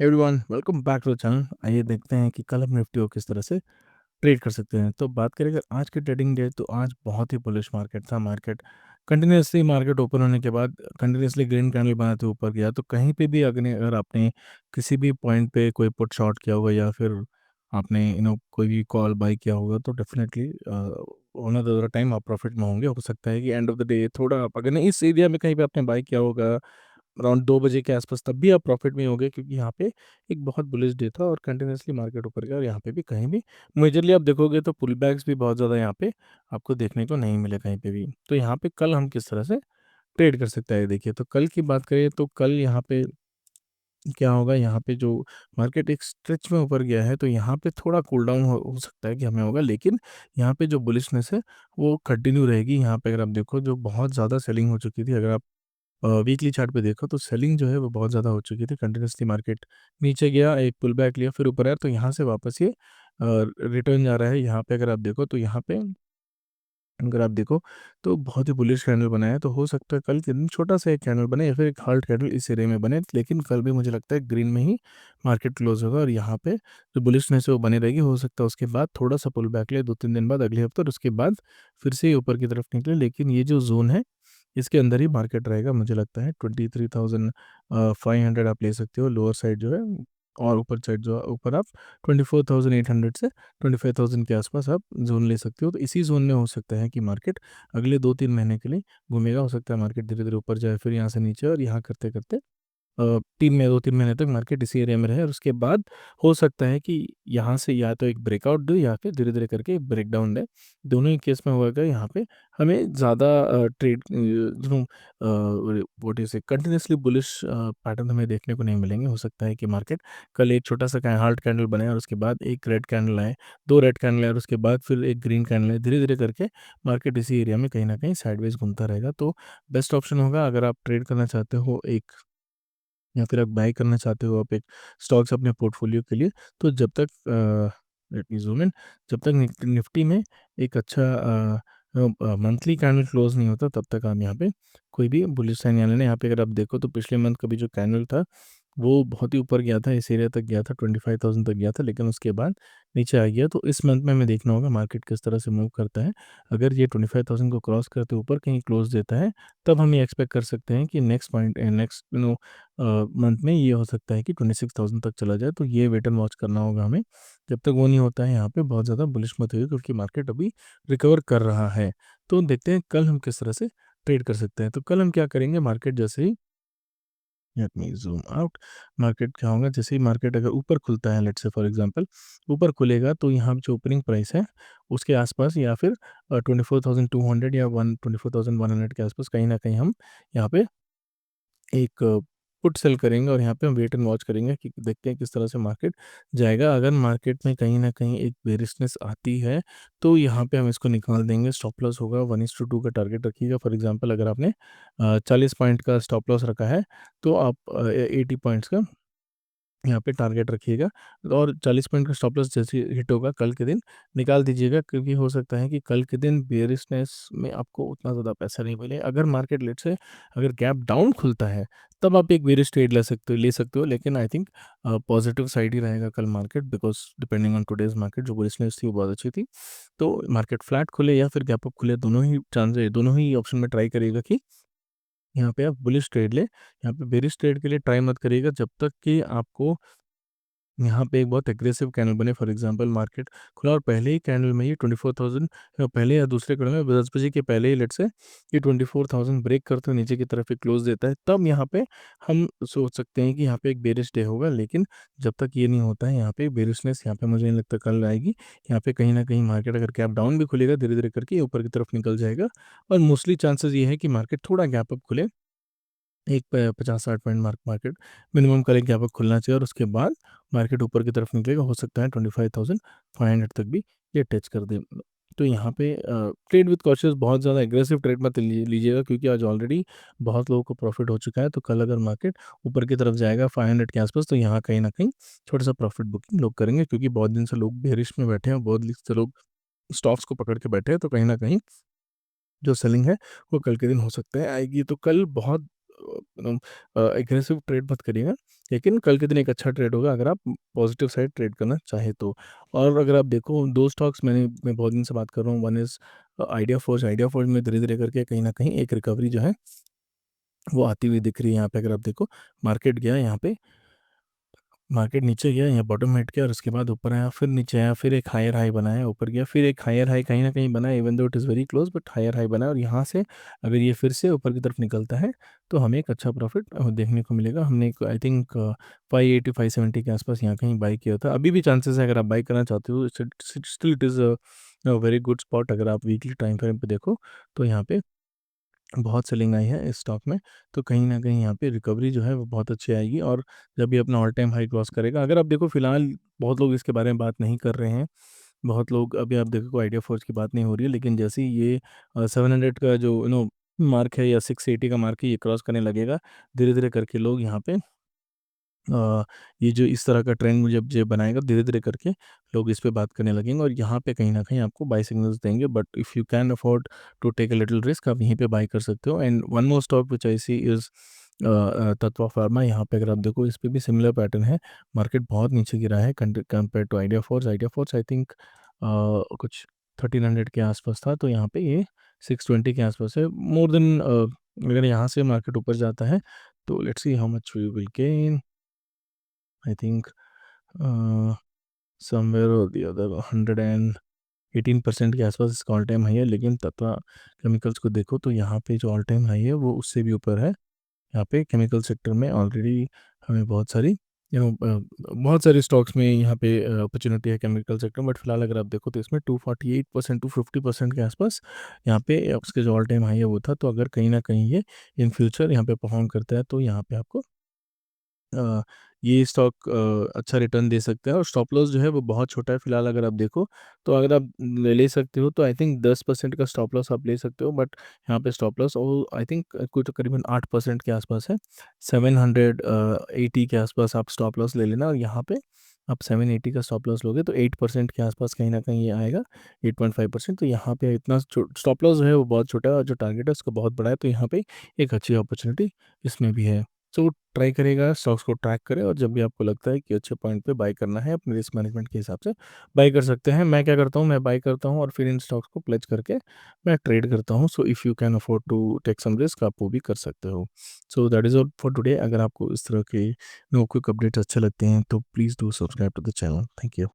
Everyone welcome back to the channel. आइए देखते हैं कि कल हम निफ्टी को किस तरह से ट्रेड कर सकते हैं। तो बात करें अगर आज के ट्रेडिंग डे, तो आज बहुत ही बुलिश मार्केट था। मार्केट कंटिन्यूसली, मार्केट ओपन होने के बाद कंटिन्यूसली ग्रीन कैंडल बनाते ऊपर गया। तो कहीं पे भी अगर आपने किसी भी पॉइंट पे कोई पुट शॉर्ट किया होगा या फिर आपने कोई भी कॉल बाई किया होगा, तो डेफिनेटली ऑन अ टाइम आप प्रॉफिट में होंगे। हो सकता है कि एंड ऑफ द डे थोड़ा आप अगर नहीं इस एरिया में कहीं पे आपने बाई किया होगा अराउंड 2 बजे के आसपास, तब भी आप प्रॉफिट में होंगे, क्योंकि यहाँ पे एक बहुत बुलिश डे था और कंटिन्यूसली मार्केट ऊपर गया। और यहाँ पे भी कहीं भी मेजरली आप देखोगे तो पुल बैक्स भी बहुत ज़्यादा यहाँ पे आपको देखने को नहीं मिले कहीं पे भी। तो यहाँ पे कल हम किस तरह से ट्रेड कर सकते हैं, देखिए। तो कल की बात करें तो कल यहाँ पे क्या होगा, यहाँ पे जो मार्केट एक स्ट्रेच में ऊपर गया है, तो यहाँ पे थोड़ा कूल डाउन हो सकता है कि हमें होगा, लेकिन यहाँ पे जो बुलिशनेस है वो कंटिन्यू रहेगी। यहाँ पे अगर आप देखो, जो बहुत ज़्यादा सेलिंग हो चुकी थी, अगर आप वीकली चार्ट पे देखो तो सेलिंग जो है वो बहुत ज़्यादा हो चुकी थी। कंटिन्यूसली मार्केट नीचे गया, एक पुल बैक लिया, फिर ऊपर आया, तो यहाँ से वापस ये रिटर्न जा रहा है। यहाँ पे अगर आप देखो तो यहाँ पे अगर आप देखो तो बहुत ही बुलिश कैंडल बना है। तो हो सकता है कल के दिन छोटा सा एक कैंडल बने या फिर एक हार्ड कैंडल इस एरिया में बने, लेकिन कल भी मुझे लगता है ग्रीन में ही मार्केट क्लोज होगा। और यहाँ पे जो बुलिशनेस है वो बनी रहेगी। हो सकता है उसके बाद थोड़ा सा पुल बैक ले 2-3 दिन बाद, अगले हफ्ते, और उसके बाद फिर से ऊपर की तरफ निकले। लेकिन ये जो जोन है इसके अंदर ही मार्केट रहेगा। मुझे लगता है 23,500 आप ले सकते हो लोअर साइड जो है, और ऊपर साइड जो ऊपर आप 24,800 से 25,000 के आसपास आप जोन ले सकते हो। तो इसी जोन में हो सकता है कि मार्केट अगले 2-3 महीने के लिए घूमेगा। हो सकता है मार्केट धीरे धीरे ऊपर जाए, फिर यहाँ से नीचे, और यहाँ करते करते 2-3 महीने तक मार्केट इसी एरिया में रहे। और उसके बाद हो सकता है कि यहाँ से या तो एक ब्रेकआउट दे या फिर धीरे धीरे करके एक ब्रेकडाउन दे। दोनों ही केस में होगा यहाँ पे हमें ज़्यादा ट्रेड वोट से कंटिन्यूसली बुलिश पैटर्न हमें देखने को नहीं मिलेंगे। हो सकता है कि मार्केट कल एक छोटा सा हार्ड कैंडल बने और उसके बाद एक रेड कैंडल आए, 2 रेड कैंडल आए, और उसके बाद फिर एक ग्रीन कैंडल आए। धीरे धीरे करके मार्केट इसी एरिया में कहीं ना कहीं साइडवेज घूमता रहेगा। तो बेस्ट ऑप्शन होगा, अगर आप ट्रेड करना चाहते हो एक, या फिर आप बाय करना चाहते हो आप एक स्टॉक्स अपने पोर्टफोलियो के लिए, तो जब तक लेट मी ज़ूम इन, जब तक निफ्टी में एक अच्छा मंथली कैंडल क्लोज नहीं होता, तब तक आप यहाँ पे कोई भी बुलिश साइन नहीं लेना। यहाँ पे अगर आप देखो तो पिछले मंथ का भी जो कैंडल था वो बहुत ही ऊपर गया था, इस एरिया तक गया था, 25,000 तक गया था, लेकिन उसके बाद नीचे आ गया। तो इस मंथ में हमें देखना होगा मार्केट किस तरह से मूव करता है। अगर ये 25,000 को क्रॉस करते ऊपर कहीं क्लोज देता है, तब हम ये एक्सपेक्ट कर सकते हैं कि नेक्स्ट पॉइंट नेक्स्ट मंथ में ये हो सकता है कि 26,000 तक चला जाए। तो ये वेट एंड वॉच करना होगा हमें। जब तक वो नहीं होता है, यहाँ पे बहुत ज़्यादा बुलिश मत होइए, क्योंकि मार्केट अभी रिकवर कर रहा है। तो देखते हैं कल हम किस तरह से ट्रेड कर सकते हैं। तो कल हम क्या करेंगे, मार्केट जैसे ही, let me zoom out, market क्या होगा, जैसे ही मार्केट अगर ऊपर खुलता है, लेट्स से फॉर एग्जांपल ऊपर खुलेगा, तो यहाँ जो ओपनिंग प्राइस है उसके आसपास, या फिर 24,200 या 24,100 के आसपास कहीं ना कहीं हम यहाँ पे एक पुट सेल करेंगे। और यहाँ पे हम वेट एंड वॉच करेंगे कि देखते हैं किस तरह से मार्केट जाएगा। अगर मार्केट में कहीं ना कहीं एक बेरिशनेस आती है, तो यहाँ पे हम इसको निकाल देंगे। स्टॉप लॉस होगा 1:2 का टारगेट रखिएगा। फॉर एग्जांपल अगर आपने 40 पॉइंट का स्टॉप लॉस रखा है, तो आप 80 पॉइंट्स का यहाँ पे टारगेट रखिएगा। और 40 पॉइंट का स्टॉप लॉस जैसे हिट होगा कल के दिन निकाल दीजिएगा, क्योंकि हो सकता है कि कल के दिन बेयरिशनेस में आपको उतना ज़्यादा पैसा नहीं मिले। अगर मार्केट लेट से अगर गैप डाउन खुलता है, तब आप एक बेरिश ट्रेड ले सकते हो। लेकिन आई थिंक पॉजिटिव साइड ही रहेगा कल market, because depending on today's market जो बेरिशनेस थी वो बहुत अच्छी थी। तो मार्केट फ्लैट खुले या फिर गैप अप खुले, दोनों ही चांस है, दोनों ही ऑप्शन में ट्राई करिएगा कि यहाँ पे आप बुलिश ट्रेड ले। यहाँ पे बेरिश ट्रेड के लिए ट्राई मत करिएगा जब तक कि आपको यहाँ पे एक बहुत एग्रेसिव कैंडल बने। फॉर एग्जांपल मार्केट खुला और पहले ही कैंडल में ये 24,000, पहले या दूसरे कैंडल में 10 बजे के पहले ही लेट से ये 24,000 ब्रेक करते हुए नीचे की तरफ ही क्लोज देता है, तब यहाँ पे हम सोच सकते हैं कि यहाँ पे एक बेरिश डे होगा। लेकिन जब तक ये नहीं होता है, यहाँ पे बेरिशनेस यहाँ पे मुझे नहीं लगता कल आएगी। यहाँ पे कहीं ना कहीं मार्केट अगर गैप डाउन भी खुलेगा, धीरे धीरे करके ये ऊपर की तरफ निकल जाएगा। और मोस्टली चांसेस ये है कि मार्केट थोड़ा गैप अप खुले, एक 50-60 पॉइंट मार्केट मिनिमम कल एक गैप अप खुलना चाहिए, और उसके बाद मार्केट ऊपर की तरफ निकलेगा। हो सकता है 25,500 तक भी ये टच कर दे। तो यहाँ पे ट्रेड विद कॉशियस, बहुत ज़्यादा एग्रेसिव ट्रेड मत लीजिएगा, क्योंकि आज ऑलरेडी बहुत लोगों को प्रॉफिट हो चुका है। तो कल अगर मार्केट ऊपर की तरफ जाएगा 500 के आसपास, तो यहाँ कहीं ना कहीं छोटा सा प्रॉफिट बुकिंग लोग करेंगे, क्योंकि बहुत दिन से लोग बेरिश में बैठे हैं, बहुत दिन से लोग स्टॉक्स को पकड़ के बैठे हैं। तो कहीं ना कहीं जो सेलिंग है वो कल के दिन हो सकता है आएगी। तो कल बहुत एग्रेसिव ट्रेड मत करिएगा, लेकिन कल के दिन एक अच्छा ट्रेड होगा अगर आप पॉजिटिव साइड ट्रेड करना चाहें तो। और अगर आप देखो 2 स्टॉक्स मैं बहुत दिन से बात कर रहा हूँ, वन इज़ आइडिया फोर्ज में धीरे-धीरे करके कहीं न कहीं एक रिकवरी जो है वो आती हुई दिख रही है। यहाँ पे अगर आप देखो मार्केट गया यहाँ पे, मार्केट नीचे गया, यहाँ बॉटम हिट किया और उसके बाद ऊपर आया, फिर नीचे आया, फिर एक हायर हाई बनाया, ऊपर गया, फिर एक हायर हाई कहीं न कहीं बनाया, even though it is very close but higher high बनाया, और यहाँ से अगर ये फिर से ऊपर की तरफ निकलता है, तो हमें एक अच्छा प्रॉफ़िट देखने को मिलेगा। हमने एक आई थिंक 580 570 के आस-पास यहाँ कहीं बाय किया था। अभी भी चांसेस है अगर आप बाय करना चाहते हो, still it is a very good spot. अगर आप वीकली टाइम फ्रेम पे देखो, तो यहाँ पे बहुत सेलिंग आई है इस स्टॉक में, तो कहीं न कहीं यहाँ पे रिकवरी जो है वो बहुत अच्छी आएगी, और जब ये अपना ऑल टाइम हाई क्रॉस करेगा, अगर आप देखो फिलहाल बहुत लोग इसके बारे में बात नहीं कर रहे हैं, बहुत लोग अभी आप देखो आइडिया फ़ोर्ज की बात नहीं हो रही है, लेकिन जैसे ही ये 700 का जो मार्क है या 680 का मार्क है, ये क्रॉस करने लगेगा, धीरे-धीरे करके लोग यहाँ पे ये जो इस तरह का ट्रेंड जब ये बनाएगा, धीरे-धीरे करके लोग इस पे बात करने लगेंगे, और यहाँ पे कहीं न कहीं आपको बाय सिग्नल्स देंगे, but if you can afford to take a little risk, आप यहीं पे बाय कर सकते हो। And one more stock which I see is Tatva Pharma. यहाँ पे अगर आप देखो इस पे भी सिमिलर पैटर्न है, मार्केट बहुत नीचे गिरा है compare to ideaForge I think कुछ 1300 के आस-पास था, तो यहाँ पे ये 620 के आस-पास है। मोर देन अगर यहाँ से मार्केट ऊपर जाता है, तो let's see how much we will gain. I think somewhere और द अदर 118% के आसपास इसका ऑल टाइम हाई है, लेकिन तत्वा केमिकल्स को देखो तो यहाँ पे जो ऑल टाइम हाई है वो उससे भी ऊपर है। यहाँ पे केमिकल सेक्टर में ऑलरेडी हमें बहुत सारी बहुत सारे स्टॉक्स में यहाँ पे अपॉर्चुनिटी है केमिकल सेक्टर, बट फिलहाल अगर आप देखो तो इसमें 248% टू 50% के आसपास यहाँ पे उसके जो ऑल टाइम हाई है वो था। तो अगर कहीं ना कहीं ये इन फ्यूचर यहाँ पे परफॉर्म करता है, तो यहाँ पे आपको अ, ये स्टॉक अच्छा रिटर्न दे सकता है, और स्टॉप लॉस जो है वो बहुत छोटा है फिलहाल अगर आप देखो, तो अगर आप ले सकते हो तो आई थिंक 10% का स्टॉप लॉस आप ले सकते हो, बट यहाँ पे स्टॉप लॉस और आई थिंक कुछ करीबन 8% के आसपास है। 780 के आसपास आप स्टॉप लॉस ले लेना, और यहाँ पे आप 780 का स्टॉप लॉस लोगे तो 8% के आसपास कहीं ना कहीं ये आएगा, 8.5%। तो यहाँ पे इतना स्टॉप लॉस जो है वो बहुत छोटा है, और जो टारगेट है उसका बहुत बड़ा है, तो यहाँ पे एक अच्छी अपॉर्चुनिटी इसमें भी है। सो ट्राई करिएगा, स्टॉक्स को ट्रैक करें, और जब भी आपको लगता है कि अच्छे पॉइंट पे बाय करना है, अपने रिस्क मैनेजमेंट के हिसाब से बाय कर सकते हैं। मैं क्या करता हूँ, मैं बाय करता हूँ और फिर इन स्टॉक्स को प्लेज करके मैं ट्रेड करता हूँ। So if you can afford to take some risk, आप वो भी कर सकते हो। So that is all for today. अगर आपको इस तरह के नो क्विक अपडेट्स अच्छे लगते हैं, तो please do subscribe to the channel. Thank you.